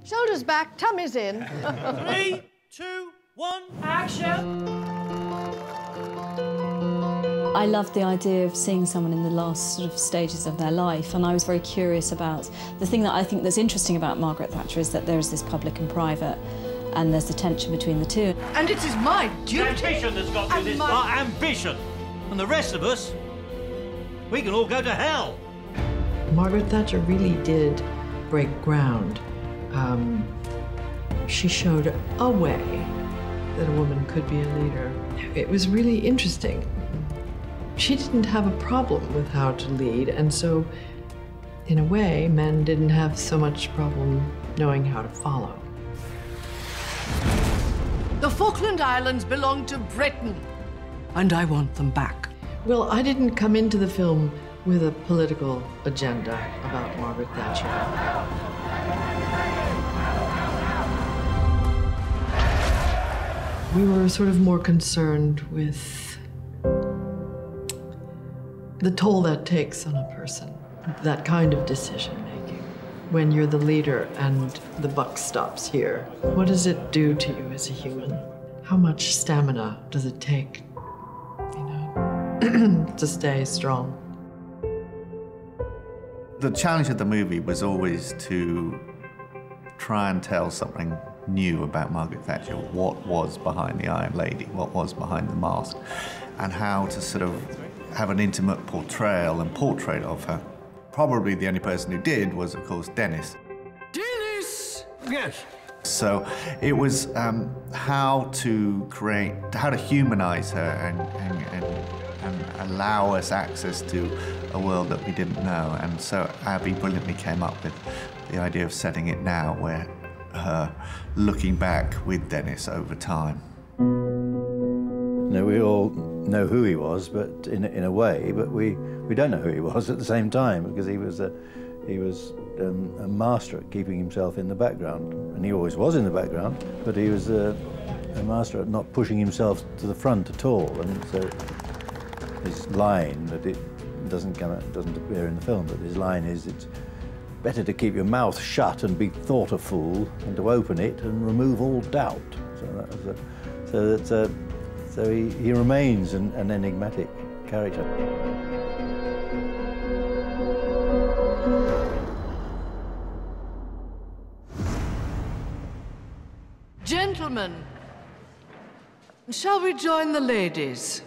Shoulders back, tummies in. 3, 2, 1, action! I loved the idea of seeing someone in the last sort of stages of their life, and I was very curious about the thing that I think that's interesting about Margaret Thatcher is that there is this public and private, and there's the tension between the two. And it is my duty. Ambition that's got me this far. Ambition, and the rest of us, we can all go to hell. Margaret Thatcher really did break ground. She showed a way that a woman could be a leader. It was really interesting. She didn't have a problem with how to lead, and so, in a way, men didn't have so much problem knowing how to follow. The Falkland Islands belong to Britain, and I want them back. Well, I didn't come into the film with a political agenda about Margaret Thatcher. We were sort of more concerned with the toll that takes on a person, that kind of decision-making. When you're the leader and the buck stops here, what does it do to you as a human? How much stamina does it take, you know, to stay strong? The challenge of the movie was always to try and tell something new about Margaret Thatcher. What was behind the Iron Lady? What was behind the mask? And how to sort of have an intimate portrayal and portrait of her. Probably the only person who did was, of course, Dennis. Dennis! Yes. So it was how to humanize her and allow us access to a world that we didn't know. And so Abby brilliantly came up with the idea of setting it now, where her looking back with Dennis over time. We all know who he was, but in a way, but we don't know who he was at the same time, because he was a master at keeping himself in the background, and he always was in the background, but he was a master at not pushing himself to the front at all. And so his line, that it doesn't appear in the film, but his line is, it's better to keep your mouth shut and be thought a fool than to open it and remove all doubt. So he remains an enigmatic character. Gentlemen, shall we join the ladies?